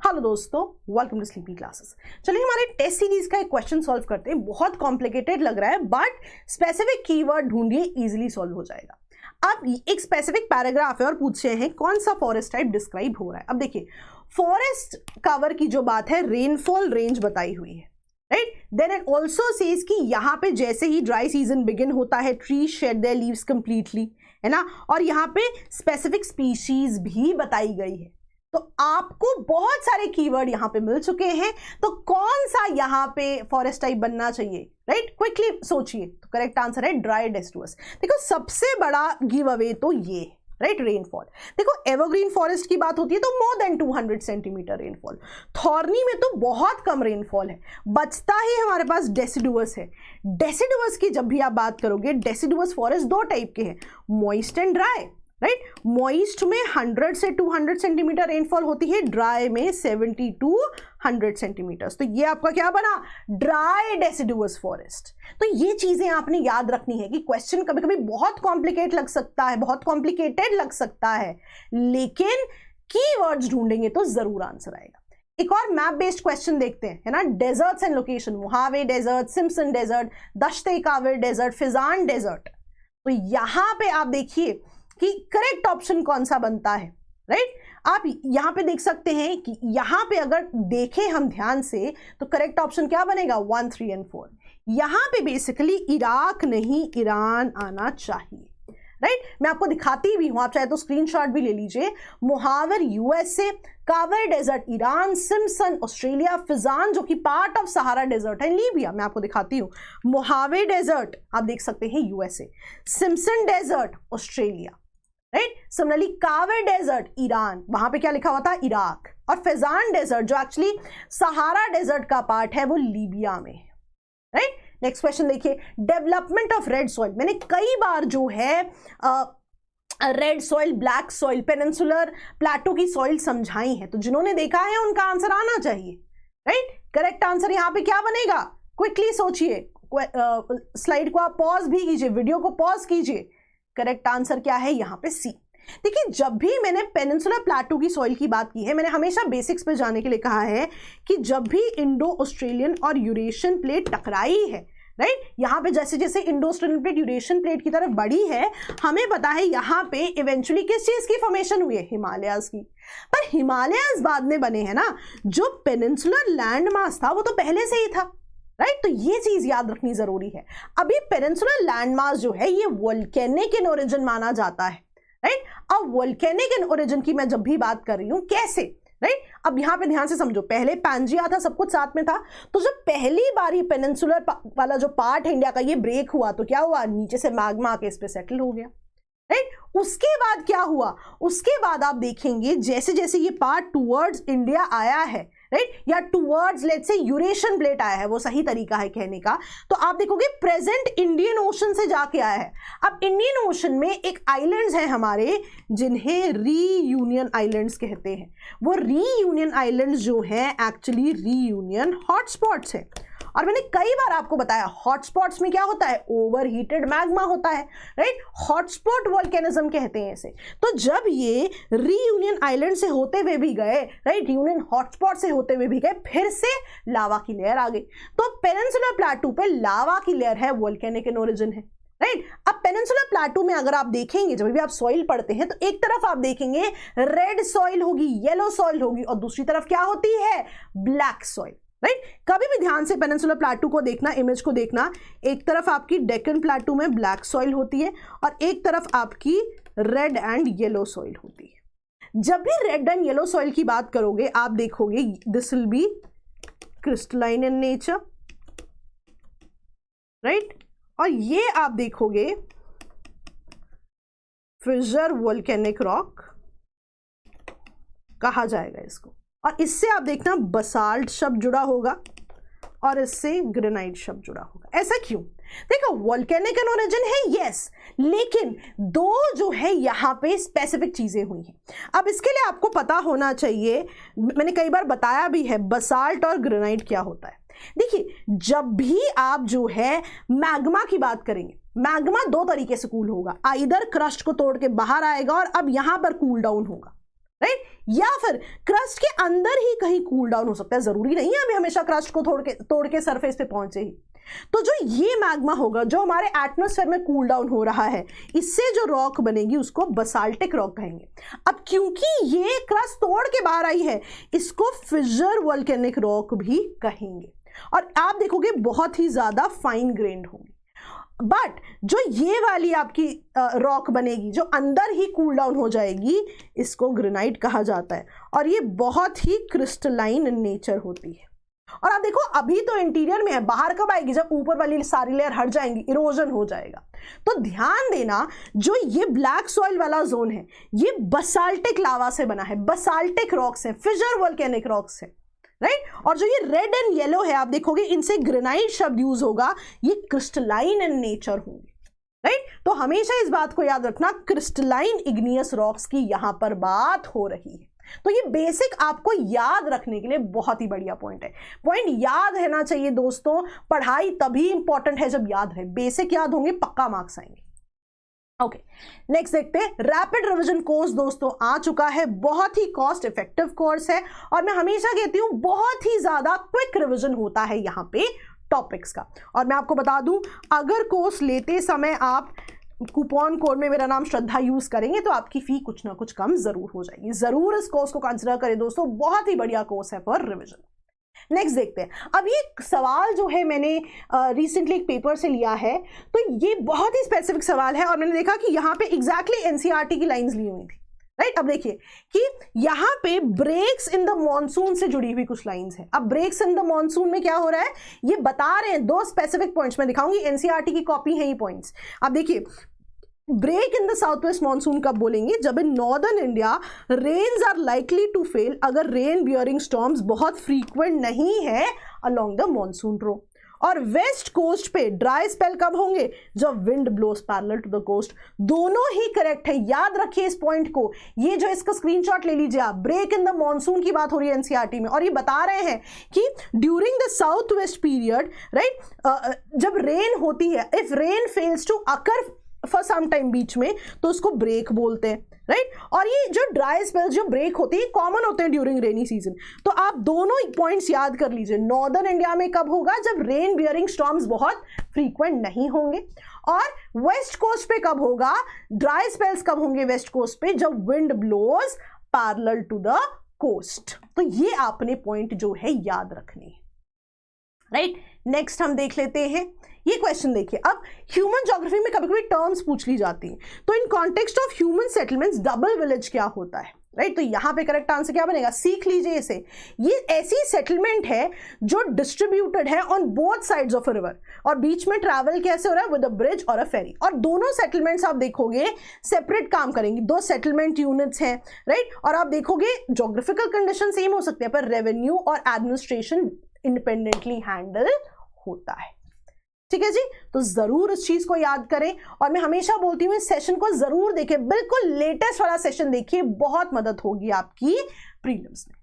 Hello दोस्तों, welcome to sleepy classes. चलिए हमारे टेस्ट सीरीज का एक क्वेश्चन सॉल्व करते हैं। बहुत कॉम्प्लिकेटेड लग रहा है बट स्पेसिफिक कीवर्ड ढूंढिए, इजीली सॉल्व हो जाएगा। अब एक स्पेसिफिक पैराग्राफ है और पूछे हैं कौन सा फॉरेस्ट टाइप डिस्क्राइब हो रहा है। अब देखिए, फॉरेस्ट कवर की जो बात है, रेनफॉल रेंज बताई हुई है, right. Then it also says कि यहाँ पे जैसे ही ड्राई सीजन बिगिन होता है, tree shade there leaves completely, है ना। और यहाँ पे स्पेसिफिक स्पीशीज भी बताई गई है। तो आपको बहुत सारे कीवर्ड यहाँ पे मिल चुके हैं, तो कौन सा यहाँ पे फॉरेस्ट टाइप बनना चाहिए, राइट। क्विकली सोचिए, तो करेक्ट आंसर है ड्राई डेसिडुअस। देखो सबसे बड़ा गिव अवे तो ये, राइट, रेनफॉल। देखो एवरग्रीन फॉरेस्ट की बात होती है तो more than 200 centimetre rainfall. Thorny में तो बहुत कम रेनफॉल है, बचता ही हमारे पास डेसिडुअस है। डेसिडुअस की जब भी आप बात करोगे, डेसिडुअस फॉरेस्ट दो टाइप के हैं, moist and dry, right. Moist में 100 से 200 सेंटीमीटर रेनफॉल होती है, ड्राई में 70 to 100 सेंटीमीटर। तो ये आपका क्या बना, ड्राई डेसिडुअस फॉरेस्ट। तो ये चीजें आपने याद रखनी है कि क्वेश्चन कभी कभी बहुत कॉम्प्लिकेट लग सकता है, बहुत कॉम्प्लिकेटेड लग सकता है, लेकिन कीवर्ड्स ढूंढेंगे तो जरूर आंसर आएगा। एक और मैप बेस्ड क्वेश्चन देखते हैं, है ना। Deserts and location, Mojave desert, Simpson desert, Dasht-e-Kavir desert, Fezzan desert. तो यहां पे आप देखिए कि करेक्ट ऑप्शन कौन सा बनता है, राइट। आप यहां पे देख सकते हैं कि यहां पे अगर देखें हम ध्यान से तो करेक्ट ऑप्शन क्या बनेगा, 1, 3 और 4। यहां पे बेसिकली इराक नहीं ईरान आना चाहिए, राइट। मैं आपको दिखाती भी हूं, आप चाहे तो स्क्रीनशॉट भी ले लीजिए। Mojave USA, Kavir desert Iran, Simpson Australia, Fezzan जो कि पार्ट ऑफ सहारा डेजर्ट है लीबिया। मैं आपको दिखाती हूं, मोहावे डेजर्ट आप देख सकते हैं USA, Simpson desert Australia, right. Similarly Kavir desert Iran, वहां पे क्या लिखा हुआ था, इराक। और फिजान डेजर्ट जो एक्चुअली सहारा डेजर्ट का पार्ट है वो लीबिया में, राइट। नेक्स्ट क्वेश्चन देखिए, डेवलपमेंट ऑफ रेड सॉइल। मैंने कई बार जो है red soil, black soil, peninsular plateau की सॉइल समझाई है, तो जिन्होंने देखा है उनका आंसर आना चाहिए, राइट। करेक्ट आंसर यहां पे क्या बनेगा, क्विकली सोचिए, स्लाइड को आप पॉज भी कीजिए, वीडियो को पॉज कीजिए। करेक्ट आंसर क्या है यहाँ पे, सी। देखिए जब भी मैंने पेनिनसुलर प्लेटो की सॉइल की बात की है, मैंने हमेशा बेसिक्स पे जाने के लिए कहा है कि जब भी इंडो ऑस्ट्रेलियन और यूरेशियन प्लेट टकराई है, राइट, यहाँ पे जैसे जैसे Indo Australian plate Eurasian plate की तरफ बढ़ी है, हमें पता है यहाँ पे इवेंचुअली किस चीज की फॉर्मेशन हुई है, हिमालयाज की। पर हिमालयाज बाद में बने हैं ना, जो पेनिनसुलर लैंड मास था वो तो पहले से ही था, राइट। तो ये चीज याद रखनी जरूरी है। अभी पेनिनसुलर लैंडमास जो है ये वोल्केनिक इन ओरिजिन माना जाता है, राइट। अब वोल्केनिक इन ओरिजिन की मैं जब भी बात कर रही हूं, कैसे, राइट। अब यहां पे ध्यान से समझो, पहले पैंजिया था, सब कुछ साथ में था। तो जब पहली बार ये पेनिनसुलर वाला जो पार्ट है इंडिया का, ये ब्रेक हुआ तो क्या हुआ, नीचे से मैग्मा आके इस पे सेटल हो गया, राइट। उसके बाद क्या हुआ, उसके बाद आप देखेंगे जैसे जैसे ये पार्ट टुवर्ड्स इंडिया आया है, राइट, या towards let's say Eurasian plate आया है, वो सही तरीका है कहने का, तो आप देखोगे प्रेजेंट इंडियन ओशन से जाके आया है। अब इंडियन ओशन में एक आइलैंड्स हैं हमारे जिन्हें रीयूनियन आइलैंड्स कहते हैं। वो रीयूनियन आइलैंड्स जो हैं एक्चुअली रीयूनियन हॉटस्पॉट्स हैं। और मैंने कई बार आपको बताया, हॉटस्पॉट्स में क्या होता है, ओवरहीटेड मैग्मा होता है, राइट। हॉटस्पॉट वोल्केनिज्म कहते हैं इसे। तो जब ये रीयूनियन आइलैंड से होते हुए भी गए, राइट, यूनियन हॉटस्पॉट से होते हुए भी गए, फिर से लावा की लेयर आ गई। तो पेनिनसुलर प्लेटू पे लावा की लेयर है, वोल्केनिक इन ओरिजिन है, राइट। अब पेनिनसुलर प्लेटू में अगर आप देखेंगे, जब भी आप सॉइल पढ़ते हैं, तो एक तरफ आप देखेंगे रेड सॉइल होगी, येलो सॉइल होगी, और दूसरी तरफ क्या होती है, ब्लैक सॉइल, राइट। कभी भी ध्यान से पेनिनसुलर प्लेटू को देखना, इमेज को देखना, एक तरफ आपकी डेक्कन प्लेटू में ब्लैक सॉइल होती है और एक तरफ आपकी रेड एंड येलो सॉइल होती है। जब भी रेड एंड येलो सॉइल की बात करोगे, आप देखोगे this will be crystalline in nature, right. और ये आप देखोगे फिशर वोल्केनिक रॉक कहा जाएगा इसको। और इससे आप देखना बसाल्ट शब्द जुड़ा होगा और इससे ग्रेनाइट शब्द जुड़ा होगा। ऐसा क्यों, देखो वोल्केनिक इन ओरिजिन है, यस, लेकिन दो जो है यहां पे स्पेसिफिक चीजें हुई हैं। अब इसके लिए आपको पता होना चाहिए, मैंने कई बार बताया भी है, बसाल्ट और ग्रेनाइट क्या होता है। देखिए जब भी आप जो है मैग्मा की बात करेंगे, मैग्मा दो तरीके से कूल होगा, आइदर क्रस्ट को तोड़ के बाहर आएगा और अब यहां पर कूल डाउन होगा, राइट, या फिर क्रस्ट के अंदर ही कहीं कूल डाउन हो सकता है, जरूरी नहीं है हमें हमेशा क्रस्ट को तोड़ के सरफेस पे पहुंचे ही। तो जो ये मैग्मा होगा जो हमारे एटमॉस्फेयर में कूल डाउन हो रहा है, इससे जो रॉक बनेगी उसको बसाल्टिक रॉक कहेंगे। अब क्योंकि ये क्रस्ट तोड़ के बाहर आई है, इसको फिशर वोल्केनिक रॉक भी कहेंगे, और आप देखोगे बहुत ही ज्यादा फाइन ग्रेन्ड होंगी। बट जो ये वाली आपकी रॉक बनेगी जो अंदर ही कूल डाउन हो जाएगी, इसको ग्रेनाइट कहा जाता है, और ये बहुत ही क्रिस्टलाइन इन नेचर होती है। और आप देखो अभी तो इंटीरियर में है, बाहर कब आएगी, जब ऊपर वाली सारी लेयर हट जाएंगी, इरोजन हो जाएगा। तो ध्यान देना जो ये ब्लैक सॉइल वाला जोन है ये बसाल्टिक लावा से बना है, बसाल्टिक रॉक्स है, फिशर वोल्केनिक रॉक्स है, राइट। और जो ये रेड एंड येलो है आप देखोगे इनसे ग्रेनाइट शब्द यूज होगा, ये क्रिस्टलाइन इन नेचर होंगे, राइट। तो हमेशा इस बात को याद रखना, क्रिस्टलाइन इग्नियस रॉक्स की यहां पर बात हो रही है। तो ये बेसिक आपको याद रखने के लिए बहुत ही बढ़िया पॉइंट है। पॉइंट याद रहना चाहिए दोस्तों, पढ़ाई तभी इंपॉर्टेंट है जब याद रहे। बेसिक याद होंगे पक्का मार्क्स आएंगे। ओके, नेक्स्ट देखते हैं। रैपिड रिवीजन कोर्स दोस्तों आ चुका है, बहुत ही कॉस्ट इफेक्टिव कोर्स है, और मैं हमेशा कहती हूं बहुत ही ज्यादा क्विक रिवीजन होता है यहां पे टॉपिक्स का। और मैं आपको बता दूं, अगर कोर्स लेते समय आप कूपन कोड में मेरा नाम श्रद्धा यूज करेंगे तो आपकी फी कुछ ना कुछ कम जरूर हो जाएगी। जरूर इस कोर्स को कंसिडर करें दोस्तों, बहुत ही बढ़िया कोर्स है फॉर रिवीजन। नेक्स्ट देखते हैं। अब ये सवाल जो है मैंने रिसेंटली एक पेपर से लिया है, तो ये बहुत ही स्पेसिफिक सवाल है, और मैंने देखा कि यहाँ पे एग्जैक्टली एनसीईआरटी की लाइंस ली हुई थी, राइट। अब देखिए कि यहाँ पे ब्रेक्स इन द मॉनसून से जुड़ी हुई कुछ लाइंस है। अब ब्रेक्स इन द मॉनसून में क्या हो रहा है ये बता रहे हैं, दो स्पेसिफिक पॉइंट्स में दिखाऊंगी, एनसीईआरटी की कॉपी है ये पॉइंट्स। अब देखिए, break in the south west monsoon कब बोलेंगे, जब in northern India rains are likely to fail, अगर रेन बियरिंग स्टॉर्म्स बहुत फ्रीक्वेंट नहीं है अलोंग द मॉनसून रो। और वेस्ट कोस्ट पे ड्राई स्पेल कब होंगे, जब wind blows parallel to the coast. दोनों ही करेक्ट है, याद रखिए इस पॉइंट को। ये जो इसका स्क्रीनशॉट ले लीजिए आप, ब्रेक इन द मॉनसून की बात हो रही है एनसीईआरटी में, और ये बता रहे हैं कि during the south west period, right, जब रेन होती है, if rain fails to occur for some time बीच में, तो उसको ब्रेक बोलते हैं, राइट। और ये जो ड्राई स्पेल्स जो ब्रेक होती है कॉमन होते हैं ड्यूरिंग रेनी सीजन। तो आप दोनों पॉइंट्स याद कर लीजिए, नॉर्दर्न इंडिया में कब होगा, जब रेन बियरिंग स्टॉर्म्स बहुत फ्रीक्वेंट नहीं होंगे, और वेस्ट कोस्ट पे कब होगा, ड्राई स्पेल्स कब होंगे वेस्ट कोस्ट पे, जब wind blows parallel to the coast. तो ये आपने पॉइंट जो है याद रखने, राइट। नेक्स्ट हम देख लेते हैं ये क्वेश्चन। देखिए, अब ह्यूमन ज्योग्राफी में कभी कभी टर्म्स पूछ ली जाती हैं, तो in context of human settlements double village क्या होता है, राइट। तो यहां पे करेक्ट आंसर क्या बनेगा, सीख लीजिए इसे। ये ऐसी सेटलमेंट है जो डिस्ट्रीब्यूटेड है on both sides of a river, और बीच में ट्रैवल कैसे हो रहा है, विद अ ब्रिज और अ फेरी। और दोनों सेटलमेंट्स आप देखोगे सेपरेट काम करेंगी, दो सेटलमेंट यूनिट्स हैं, राइट। और आप देखोगे ज्योग्राफिकल कंडीशन सेम हो सकते हैं, पर रेवेन्यू और एडमिनिस्ट्रेशन इंडिपेंडेंटली हैंडल होता है, ठीक है जी। तो जरूर इस चीज को याद करें, और मैं हमेशा बोलती हूँ इस सेशन को जरूर देखें, बिल्कुल लेटेस्ट वाला सेशन देखिए, बहुत मदद होगी आपकी प्रीलिम्स में।